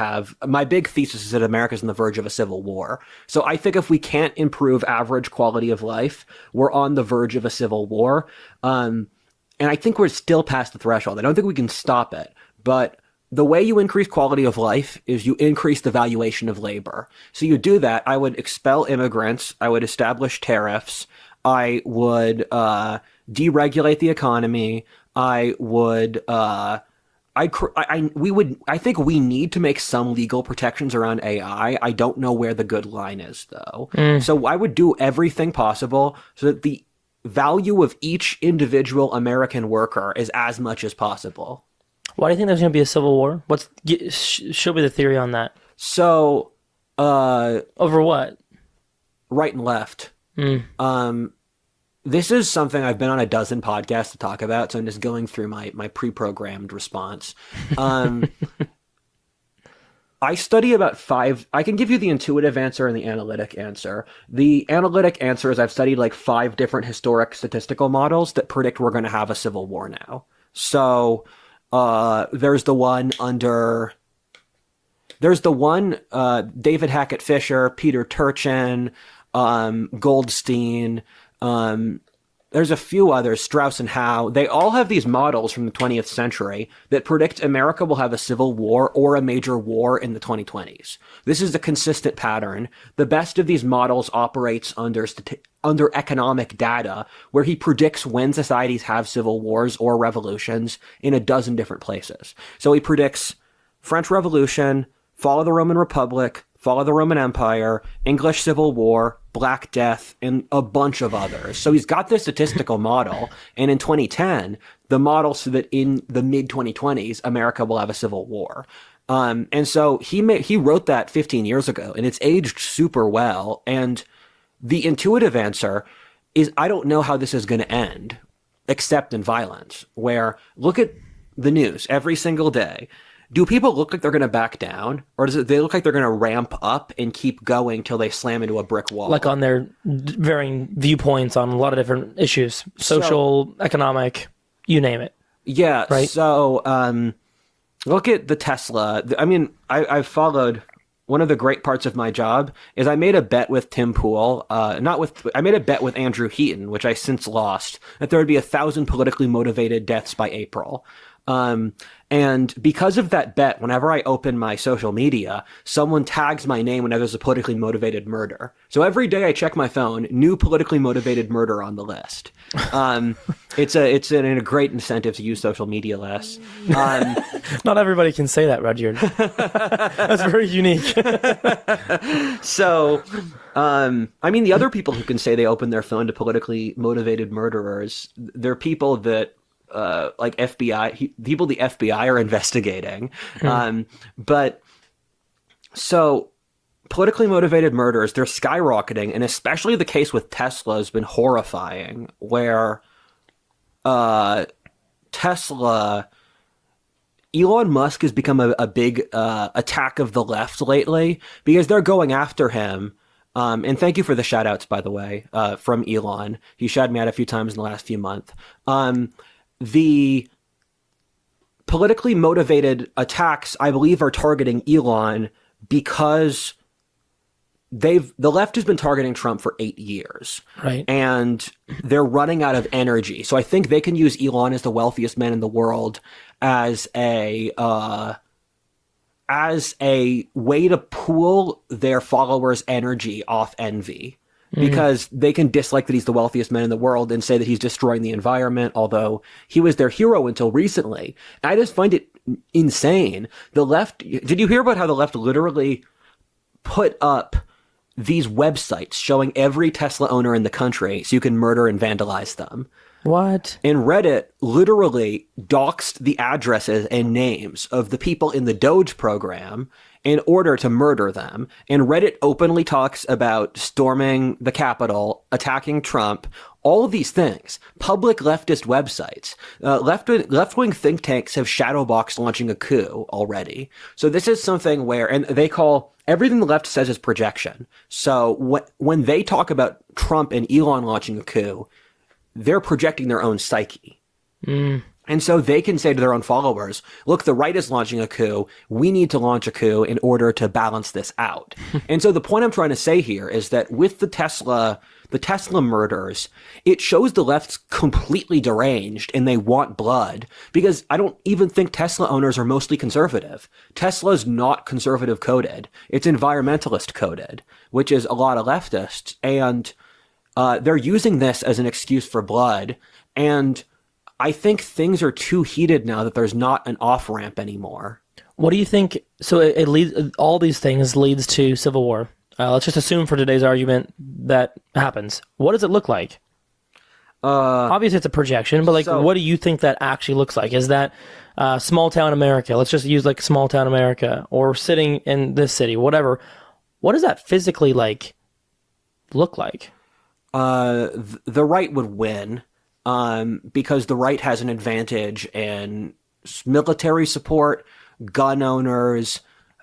have my big thesis is that America's on the verge of a civil war. So I think if we can't improve average quality of life, we're on the verge of a civil war. And I think we're still past the threshold. I don't think we can stop it. But the way you increase quality of life is you increase the valuation of labor. So you do that. I would expel immigrants. I would establish tariffs. I would deregulate the economy. I would I think we need to make some legal protections around AI. I don't know where the good line is, though. So I would do everything possible so that the value of each individual American worker is as much as possible. Why do you think there's going to be a civil war? Show me the theory on that. So, over what? Right and left. This is something I've been on a dozen podcasts to talk about, so I'm just going through my pre-programmed response. I study about 5. I can give you the intuitive answer and the analytic answer. The analytic answer is I've studied like 5 different historic statistical models that predict we're going to have a civil war now. So there's the one David Hackett Fisher, Peter Turchin, Goldstein. There's a few others, Strauss and Howe. They all have these models from the 20th century that predict America will have a civil war or a major war in the 2020s. This is a consistent pattern. The best of these models operates under economic data, where he predicts when societies have civil wars or revolutions in a dozen different places. So he predicts French Revolution, fall of the Roman Republic, fall of the Roman Empire, English Civil War, Black Death, and a bunch of others. So he's got this statistical model, and in 2010, the model so that in the mid-2020s, America will have a civil war. And so he wrote that 15 years ago, and it's aged super well. And the intuitive answer is I don't know how this is going to end, except in violence, where look at the news every single day. Do people look like they're going to back down, or does they look like they're going to ramp up and keep going till they slam into a brick wall? Like on their varying viewpoints on a lot of different issues, social, economic, you name it. Yeah. Right? So look at the Tesla. I mean, I've followed. One of the great parts of my job is I made a bet with Tim Pool, I made a bet with Andrew Heaton, which I since lost, that there would be 1,000 politically motivated deaths by April. And because of that bet, whenever I open my social media, someone tags my name whenever there's a politically motivated murder. So every day I check my phone, new politically motivated murder on the list. It's a great incentive to use social media less. Not everybody can say that, Rudyard. That's very unique. So, I mean, the other people who can say they open their phone to politically motivated murderers, they're people that like people the FBI are investigating. But so politically motivated murders, they're skyrocketing. And especially the case with Tesla has been horrifying, where Elon Musk has become a big attack of the left lately because they're going after him. And thank you for the shout outs, by the way, from Elon. He shouted me out a few times in the last few months. The politically motivated attacks, I believe, are targeting Elon because the left has been targeting Trump for 8 years. Right. And they're running out of energy. So I think they can use Elon as the wealthiest man in the world as a way to pool their followers' energy off envy. Because they can dislike that he's the wealthiest man in the world and say that he's destroying the environment, although he was their hero until recently. And I just find it insane. The left, did you hear about how the left literally put up these websites showing every Tesla owner in the country so you can murder and vandalize them? What? And Reddit literally doxed the addresses and names of the people in the Doge program in order to murder them. And Reddit openly talks about storming the Capitol, attacking Trump, all of these things. Public leftist websites. Left-wing think tanks have shadowboxed launching a coup already. So this is something where, and they call everything the left says is projection. So when they talk about Trump and Elon launching a coup, they're projecting their own psyche. And And so they can say to their own followers, look, the right is launching a coup. We need to launch a coup in order to balance this out. And so the point I'm trying to say here is that with the Tesla murders, it shows the left's completely deranged and they want blood, because I don't even think Tesla owners are mostly conservative. Tesla's not conservative coded. It's environmentalist coded, which is a lot of leftists. And they're using this as an excuse for blood. And I think things are too heated now that there's not an off-ramp anymore. What do you think? So it leads, all these things leads to civil war. Let's just assume for today's argument that happens. What does it look like? Obviously, it's a projection, but what do you think that actually looks like? Is that small town America? Let's just use like small town America, or sitting in this city, whatever. What does that physically look like? The right would win. Because the right has an advantage in military support, gun owners,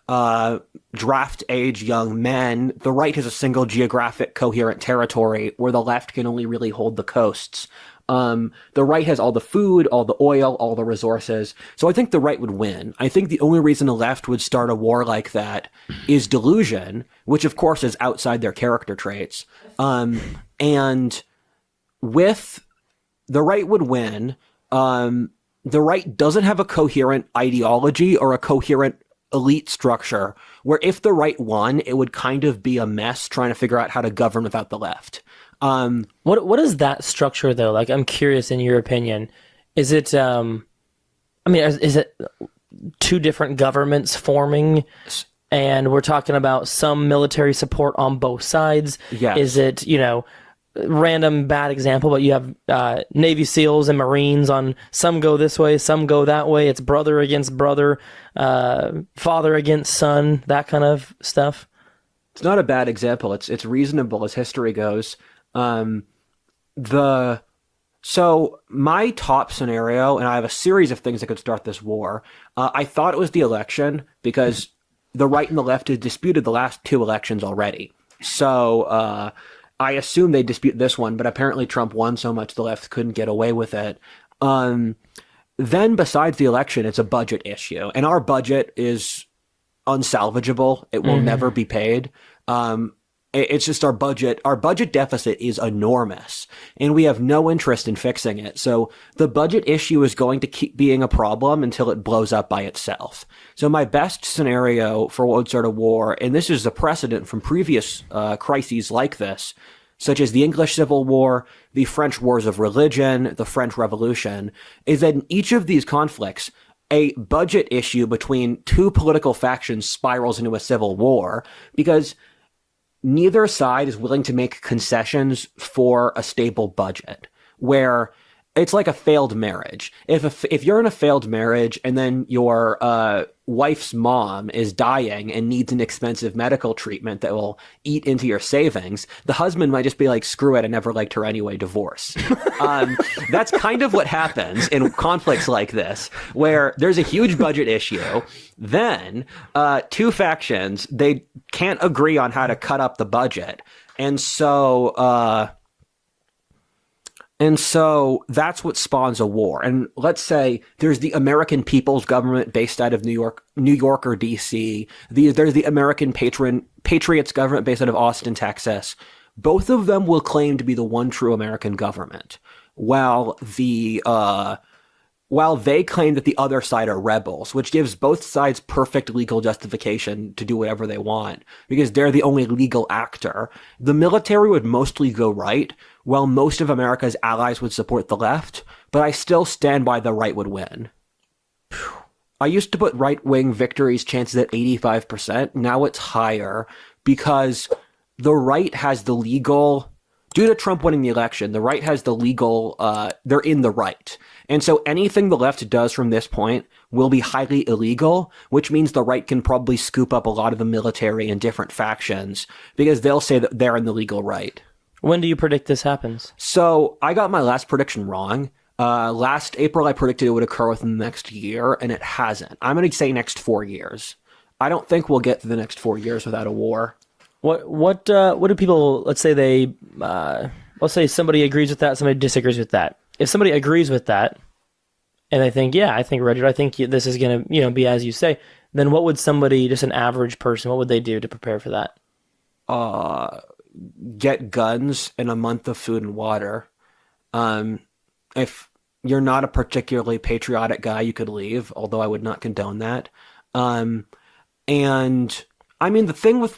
draft age young men. The right has a single geographic coherent territory where the left can only really hold the coasts. The right has all the food, all the oil, all the resources. So I think the right would win. I think the only reason the left would start a war like that is delusion, which of course is outside their character traits. And with the right would win. The right doesn't have a coherent ideology or a coherent elite structure, where if the right won, it would kind of be a mess trying to figure out how to govern without the left. What is that structure though? Like, I'm curious in your opinion. Is it, is it two different governments forming? And we're talking about some military support on both sides. Yes. Is it, random bad example, but you have Navy SEALs and Marines on, some go this way, some go that way. It's brother against brother, father against son, that kind of stuff. It's not a bad example. It's reasonable as history goes. So my top scenario, and I have a series of things that could start this war. I thought it was the election because the right and the left had disputed the last two elections already. So, I assume they dispute this one, but apparently Trump won so much the left couldn't get away with it. Then besides the election, it's a budget issue. And our budget is unsalvageable. It will never be paid. It's just our budget. Our budget deficit is enormous, and we have no interest in fixing it. So the budget issue is going to keep being a problem until it blows up by itself. So my best scenario for what would start a war, and this is a precedent from previous crises like this, such as the English Civil War, the French Wars of Religion, the French Revolution, is that in each of these conflicts, a budget issue between two political factions spirals into a civil war because neither side is willing to make concessions for a stable budget, where it's like a failed marriage. If you're in a failed marriage and then your wife's mom is dying and needs an expensive medical treatment that will eat into your savings, the husband might just be like, screw it, I never liked her anyway, divorce. That's kind of what happens in conflicts like this, where there's a huge budget issue. Then two factions, they can't agree on how to cut up the budget. And so that's what spawns a war. And let's say there's the American People's Government based out of New York or DC. There's the American Patriots government based out of Austin, Texas. Both of them will claim to be the one true American government, while they claim that the other side are rebels, which gives both sides perfect legal justification to do whatever they want, because they're the only legal actor. The military would mostly go right, while most of America's allies would support the left, but I still stand by the right would win. I used to put right-wing victories chances at 85%. Now it's higher, because the right has the legal... Due to Trump winning the election, the right has the legal... they're in the right. And so anything the left does from this point will be highly illegal, which means the right can probably scoop up a lot of the military and different factions, because they'll say that they're in the legal right. When do you predict this happens? So I got my last prediction wrong. Last April, I predicted it would occur within the next year, and it hasn't. I'm going to say next 4 years. I don't think we'll get to the next 4 years without a war. What do people, let's say let's say somebody agrees with that, somebody disagrees with that. If somebody agrees with that, and they think, yeah, I think Richard, I think this is going to, be as you say, then what would somebody, just an average person, what would they do to prepare for that? Get guns and a month of food and water. If you're not a particularly patriotic guy, you could leave, although I would not condone that. And I mean, the thing with